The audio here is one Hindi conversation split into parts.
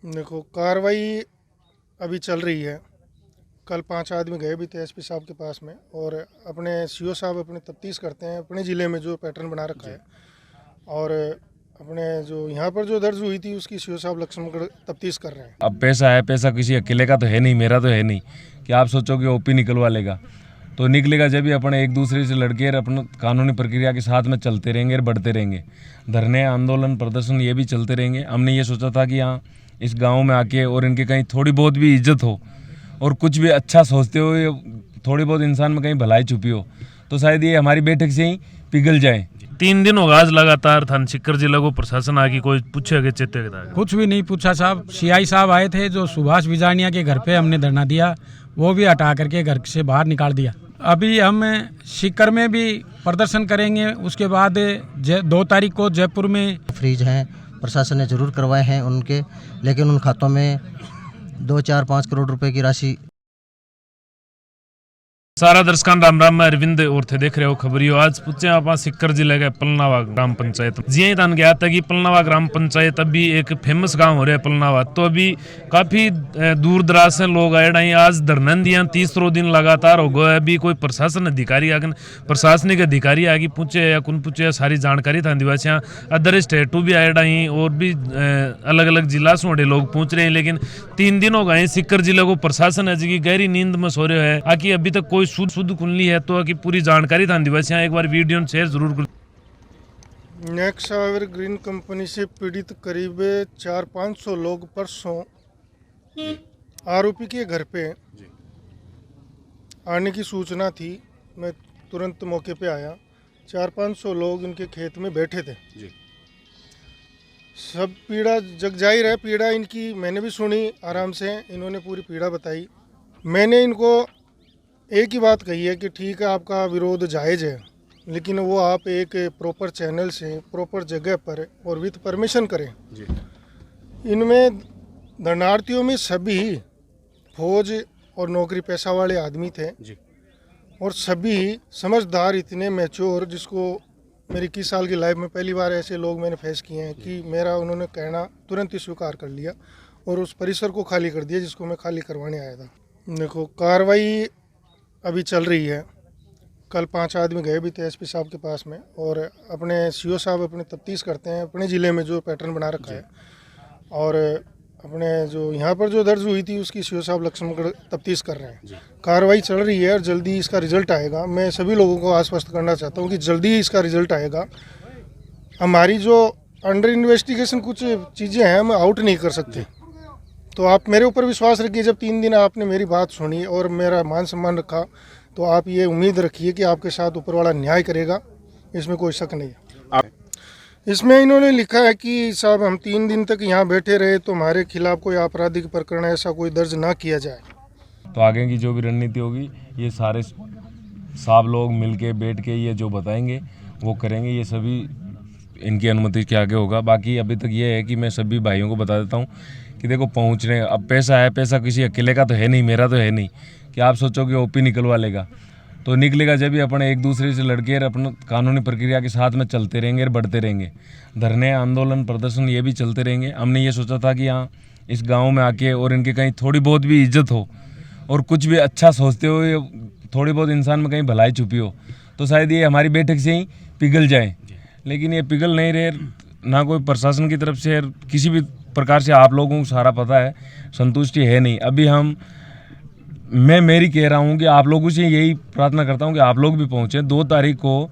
देखो, कार्रवाई अभी चल रही है। कल 5 आदमी गए भी थे एसपी साहब के पास में, और अपने सीओ साहब अपने तफ्तीश करते हैं अपने ज़िले में जो पैटर्न बना रखा है, और अपने जो यहाँ पर जो दर्ज हुई थी उसकी सीओ साहब लक्ष्मणगढ़ तफ्तीश कर रहे हैं। अब पैसा है, पैसा किसी अकेले का तो है नहीं, मेरा तो है नहीं कि आप सोचो कि ओपी निकलवा लेगा। तो निकलेगा जब भी अपन एक दूसरे से लड़के अपना कानूनी प्रक्रिया के साथ में चलते रहेंगे और बढ़ते रहेंगे। धरने, आंदोलन, प्रदर्शन ये भी चलते रहेंगे। हमने ये सोचा था कि यहाँ इस गांव में आके और इनके कहीं थोड़ी बहुत भी इज्जत हो और कुछ भी अच्छा सोचते हो, थोड़ी बहुत इंसान में कहीं भलाई छुपी हो, तो शायद ये हमारी बैठक से ही पिघल जाए। 3 दिन होगा आज लगातार थाना सीकर जिला को प्रशासन आके कोई पूछेगा चेते कुछ भी नहीं पूछा साहब। सीआई साहब आए थे जो सुभाष बिजानिया के घर पे हमने धरना दिया, वो भी हटा करके घर से बाहर निकाल दिया। अभी हम सीकर में भी प्रदर्शन करेंगे। उसके बाद 2 तारीख को जयपुर में फ्रीज हैं, प्रशासन ने जरूर करवाए हैं उनके, लेकिन उन खातों में 2, 4, 5 करोड़ रुपए की राशि। सारा दर्शकान राम राम, मैं अरविंद और थे देख रहे हो खबरियो। आज पूछे आप सीकर जिले के पलनावा ग्राम पंचायत जी ही तन गया था कि पलनावा ग्राम पंचायत अभी एक फेमस गांव हो रहा है पलनावा। तो अभी काफी दूर दराज से लोग आए हैं। आज धरना दिया 30 दिन लगातार हो गए। अभी कोई प्रशासन अधिकारी आगे, प्रशासनिक अधिकारी आगे पूछे या कौन पूछे, सारी जानकारी था दिवासियाँ अदर स्टेट भी आए डाई और भी अलग अलग जिला से लोग पूछ रहे हैं। लेकिन 3 दिन हो गए सीकर जिले को प्रशासन है जी गहरी नींद में सो रहे है। आकि अभी तक कोई शुद्ध कुंडली है तो की पूरी जानकारी था दिवसियाँ एक बार वीडियो शेयर जरूर कर। नेक्सा एवरग्रीन कंपनी से पीड़ित करीब 400-500 लोग परसों आरोपी के घर पे आने की सूचना थी। मैं तुरंत मौके पे आया। 400-500 लोग इनके खेत में बैठे थे जी। सब पीड़ा जग जाहिर है, पीड़ा इनकी मैंने भी सुनी आराम से। इन्होंने पूरी पीड़ा बताई। मैंने इनको एक ही बात कही है कि ठीक है, आपका विरोध जायज़ है, लेकिन वो आप एक प्रॉपर चैनल से प्रॉपर जगह पर और विथ परमिशन करें जी। इनमें धरनार्थियों में सभी फौज और नौकरी पेशा वाले आदमी थे जी, और सभी समझदार, इतने मैच्योर, जिसको मेरी 21 साल की लाइफ में पहली बार ऐसे लोग मैंने फेस किए हैं कि मेरा उन्होंने कहना तुरंत ही स्वीकार कर लिया और उस परिसर को खाली कर दिया जिसको मैं खाली करवाने आया था। देखो, कार्रवाई अभी चल रही है। कल 5 आदमी गए भी थे एसपी साहब के पास में, और अपने सीओ साहब अपने तफ्तीश करते हैं अपने ज़िले में जो पैटर्न बना रखा है, और अपने जो यहाँ पर जो दर्ज हुई थी उसकी सीओ साहब लक्ष्मणगढ़ तफ्तीश कर रहे हैं। कार्रवाई चल रही है और जल्दी इसका रिजल्ट आएगा। मैं सभी लोगों को आश्वस्त करना चाहता हूँ कि जल्दी इसका रिजल्ट आएगा। हमारी जो अंडर इन्वेस्टिगेशन कुछ चीज़ें हैं हम आउट नहीं कर सकते, तो आप मेरे ऊपर विश्वास रखिए। जब 3 दिन आपने मेरी बात सुनी और मेरा मान सम्मान रखा, तो आप ये उम्मीद रखिए कि आपके साथ ऊपर वाला न्याय करेगा, इसमें कोई शक नहीं है। इसमें इन्होंने लिखा है कि साहब हम 3 दिन तक यहाँ बैठे रहे तो हमारे खिलाफ कोई आपराधिक प्रकरण ऐसा कोई दर्ज ना किया जाए। तो आगे की जो भी रणनीति होगी ये सारे साहब लोग मिलके बैठ के ये जो बताएंगे वो करेंगे। ये सभी इनकी अनुमति के आगे होगा। बाकी अभी तक ये है कि मैं सभी भाइयों को बता देता हूँ कि देखो, पहुँचने, अब पैसा है, पैसा किसी अकेले का तो है नहीं, मेरा तो है नहीं कि आप सोचो कि ओपी निकलवा लेगा। तो निकलेगा जब भी अपन एक दूसरे से लड़के अपना कानूनी प्रक्रिया के साथ में चलते रहेंगे और बढ़ते रहेंगे। धरने, आंदोलन, प्रदर्शन ये भी चलते रहेंगे। हमने ये सोचा था कि यहाँ इस गांव में आके और इनके कहीं थोड़ी बहुत भी इज्जत हो और कुछ भी अच्छा सोचते हो, थोड़ी बहुत इंसान में कहीं भलाई छुपी हो, तो शायद ये हमारी बैठक से ही पिघल जाए। लेकिन ये पिघल नहीं रहे, ना कोई प्रशासन की तरफ से किसी भी प्रकार से आप लोगों को सारा पता है, संतुष्टि है नहीं। अभी मैं मेरी कह रहा हूँ कि आप लोगों से यही प्रार्थना करता हूँ कि आप लोग भी पहुँचे। 2 तारीख को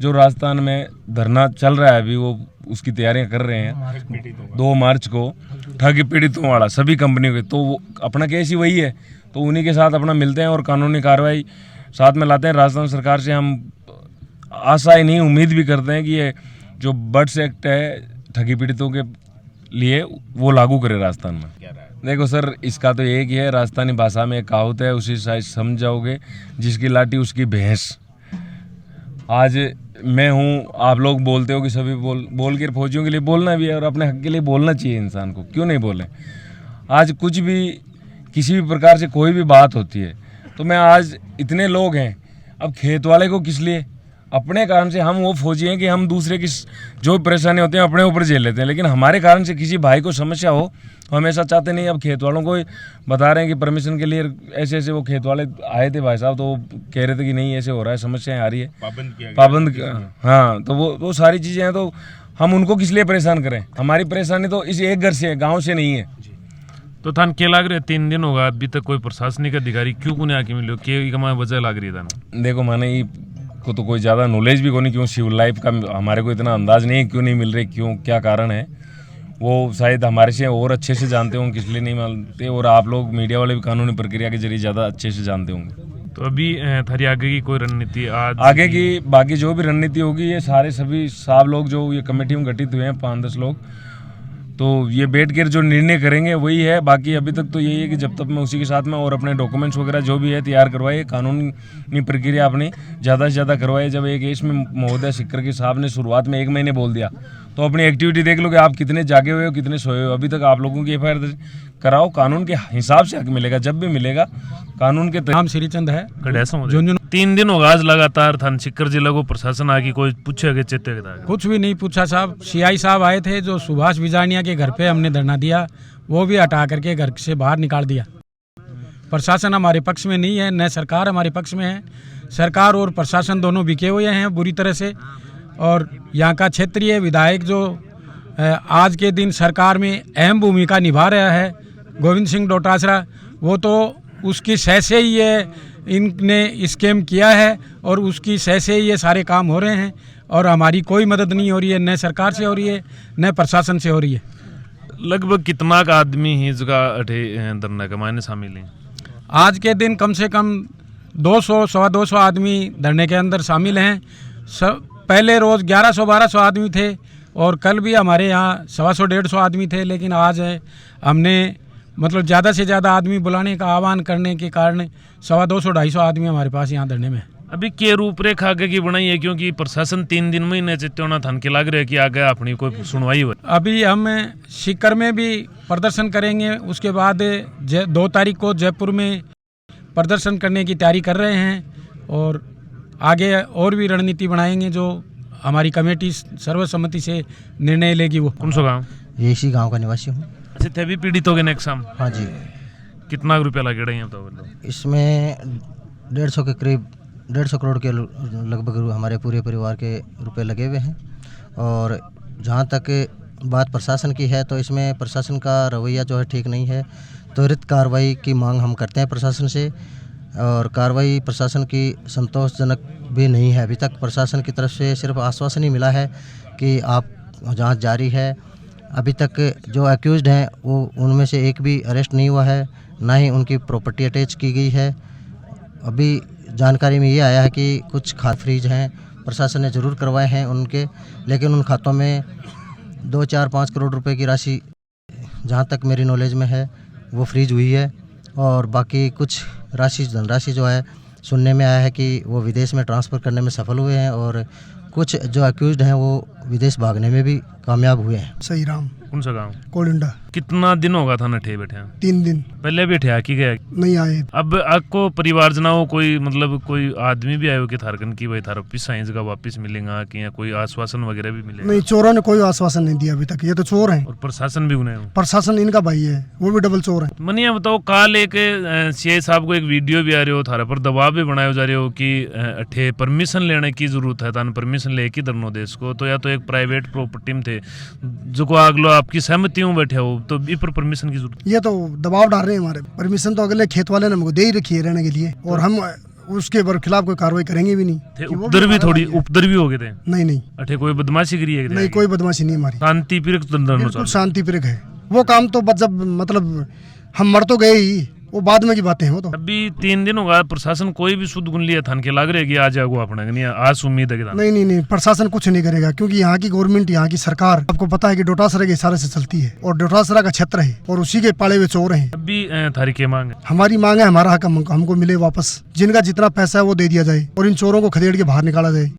जो राजस्थान में धरना चल रहा है अभी, वो उसकी तैयारियां कर रहे हैं। 2 मार्च को ठग पीड़ितों वाला सभी कंपनियों के, तो वो अपना केस ही वही है, तो उन्हीं के साथ अपना मिलते हैं और कानूनी कार्रवाई साथ में लाते हैं। राजस्थान सरकार से हम आशा ही नहीं, उम्मीद भी करते हैं कि ये जो बर्ड्स एक्ट है ठगी पीड़ितों के लिए वो लागू करे राजस्थान में। देखो सर, इसका तो एक ही है, राजस्थानी भाषा में एक कहावत है, उसी शायद समझ जाओगे, जिसकी लाठी उसकी भैंस। आज मैं हूँ, आप लोग बोलते हो कि सभी बोल के फौजियों के लिए बोलना भी है और अपने हक के लिए बोलना चाहिए इंसान को, क्यों नहीं बोले। आज कुछ भी किसी भी प्रकार से कोई भी बात होती है तो मैं आज इतने लोग हैं, अब खेत वाले को किस लिए, अपने कारण से हम वो फौजी हैं कि हम दूसरे की जो परेशानी होती है अपने ऊपर झेल लेते हैं, लेकिन हमारे कारण से किसी भाई को समस्या हो तो हम ऐसा चाहते नहीं। अब खेत वालों को बता रहे हैं कि परमिशन के लिए ऐसे ऐसे वो खेत वाले आए थे भाई साहब, तो वो कह रहे थे कि नहीं ऐसे हो रहा है, समस्याएं आ रही है, पाबंद। हाँ, तो वो सारी चीज़ें हैं, तो हम उनको किस लिए परेशान करें। हमारी परेशानी तो इस एक घर से है, गाँव से नहीं है। तो थान क्या लग रहा है 3 दिन होगा अभी तक कोई प्रशासनिक अधिकारी क्यों को नहीं आके मिले, क्या वजह लग रही है थाना? देखो माने को तो कोई ज़्यादा नॉलेज भी को नहीं, क्यों सिविल लाइफ का हमारे को इतना अंदाज नहीं है क्यों नहीं मिल रहे, क्यों क्या कारण है, वो शायद हमारे से और अच्छे से जानते होंगे, किस लिए नहीं मानते। और आप लोग मीडिया वाले भी कानूनी प्रक्रिया के जरिए ज़्यादा अच्छे से जानते होंगे। तो अभी थारी आगे की कोई रणनीति आगे की बाकी जो भी रणनीति होगी, ये सारे सभी साहब लोग जो ये कमेटी में गठित हुए हैं 5-10 लोग, तो ये बैठ कर जो निर्णय करेंगे वही है। बाकी अभी तक तो यही है कि जब तक मैं उसी के साथ में और अपने डॉक्यूमेंट्स वगैरह जो भी है तैयार करवाए, कानूनी प्रक्रिया अपनी ज़्यादा से ज़्यादा करवाए। जब एक इसमें महोदय सिक्कर के साहब ने शुरुआत में 1 महीने बोल दिया, तो अपनी एक्टिविटी देख लो कि आप कितने जागे हुए हो, कितने सोए हो। अभी तक आप लोगों की FIR कराओ, कानून के हिसाब से हक मिलेगा, जब भी मिलेगा कानून के। नाम श्रीचंद है। 3 दिन होगा आज लगातार थान सिक्कर जिला को प्रशासन आके कोई पूछे चेते कुछ भी नहीं पूछा साहब। CI साहब आए थे जो सुभाष विजानिया के घर पे हमने धरना दिया, वो भी हटा करके घर से बाहर निकाल दिया। प्रशासन हमारे पक्ष में नहीं है, न सरकार हमारे पक्ष में है। सरकार और प्रशासन दोनों बिके हुए हैं बुरी तरह से। और यहाँ का क्षेत्रीय विधायक जो आज के दिन सरकार में अहम भूमिका निभा रहा है, गोविंद सिंह डोटासरा, वो तो उसकी सह से ही ये इनने स्कैम किया है और उसकी सह से ही ये सारे काम हो रहे हैं। और हमारी कोई मदद नहीं हो रही है, न सरकार से हो रही है न प्रशासन से हो रही है। लगभग कितना का आदमी ही जगह धरना के मायने शामिल है? आज के दिन कम से कम 200-250 आदमी धरने के अंदर शामिल हैं। पहले रोज़ 1100-1200 आदमी थे और कल भी हमारे यहाँ 125-150 आदमी थे। लेकिन आज हमने मतलब ज़्यादा से ज़्यादा आदमी बुलाने का आह्वान करने के कारण 250-250 आदमी हमारे पास यहाँ धरने में। अभी के रूपरेखा आगे की बनाई है, क्योंकि प्रशासन 3 दिन में ही चित्तौना थान के लग रहा है कि आगे अपनी कोई सुनवाई हो। अभी हम सीकर में भी प्रदर्शन करेंगे, उसके बाद 2 तारीख को जयपुर में प्रदर्शन करने की तैयारी कर रहे हैं। और आगे और भी रणनीति बनाएंगे जो हमारी कमेटी सर्वसम्मति से निर्णय लेगी। वो कौन सा गाँव? ये इसी गाँव का निवासी हूँ। अच्छा, थे भी पीड़ित हो गए नेक्स्ट शाम? हाँ जी। कितना रुपया लगेगा यहाँ तो? इसमें 150 के करीब 150 करोड़ के लगभग हमारे पूरे परिवार के रुपए लगे हुए हैं। और जहाँ तक बात प्रशासन की है, तो इसमें प्रशासन का रवैया जो है ठीक नहीं है। त्वरित कार्रवाई की मांग हम करते हैं प्रशासन से, और कार्रवाई प्रशासन की संतोषजनक भी नहीं है। अभी तक प्रशासन की तरफ से सिर्फ आश्वासन ही मिला है कि आप जांच जारी है। अभी तक जो एक्यूज्ड हैं वो उनमें से एक भी अरेस्ट नहीं हुआ है, ना ही उनकी प्रॉपर्टी अटैच की गई है। अभी जानकारी में ये आया है कि कुछ खाते फ्रीज हैं, प्रशासन ने ज़रूर करवाए हैं उनके, लेकिन उन खातों में 2-4-5 करोड़ रुपए की राशि जहाँ तक मेरी नॉलेज में है वो फ्रीज हुई है। और बाकी कुछ धनराशि जो है सुनने में आया है कि वो विदेश में ट्रांसफ़र करने में सफल हुए हैं, और कुछ जो एक्यूज्ड हैं वो विदेश भागने में भी कामयाब हुए हैं। सही राम। कौन सा गाँव? कोलिंडा। कितना दिन होगा था नठे बैठे? 3 दिन पहले बैठे आके गया नहीं आए। अब आपको परिवारजनों कोई मतलब कोई आदमी भी आयो कि थारकन की भाई थारा वापिस आए जगह वापिस मिलेगा कि या कोई आश्वासन वगैरह भी मिलेगा? नहीं, चोरों ने कोई आश्वासन नहीं दिया अभी तक। ये तो चोर हैं। और प्रशासन भी उन्हें? प्रशासन इनका भाई है, वो भी डबल चोर है। मनिया बताओ, काल एक CI साहब को एक वीडियो भी आ रही हो, थारा पर दबाव भी बनाए जा रहे हो कि अठे परमिशन लेने की जरूरत है, तान परमिशन ले की धरनो देश को, तो या तो एक प्राइवेट प्रॉपर्टी में थे जो को आगलो आपकी सहमति में बैठे हो, तो भी पर परमिशन की जरूरत? ये तो दबाव डाल रहे हैं हमारे। परमिशन तो अगले खेत वाले ने हमको दे ही रखी है रहने के लिए, और हम उसके खिलाफ कोई कार्रवाई करेंगे भी नहीं। उपद्र भी थोड़ी उपद्र भी हो गए थे? नहीं। अठे कोई बदमाशी करी है? नहीं, कोई बदमाशी नहीं हमारी। शांति प्रिय शांति प्रिय है वो काम। तो जब मतलब हम मर तो गए ही, वो बाद में की बातें हैं वो तो। अभी 3 दिन होगा, प्रशासन कोई भी सुध गुन लिया थान के लग रहे कि आ जाएगा अपना, नहीं आज उम्मीद है? नहीं, प्रशासन कुछ नहीं करेगा, क्योंकि यहाँ की गवर्नमेंट, यहाँ की सरकार आपको पता है कि डोटासरा के इशारे से चलती है, और डोटासरा का क्षेत्र है और उसी के पाले हुए चोर हैं। अभी थारी क्या मांग है? हमारी मांग है हमारा हक हमको मिले वापस, जिनका जितना पैसा है वो दे दिया जाए और इन चोरों को खदेड़ के बाहर निकाला जाए।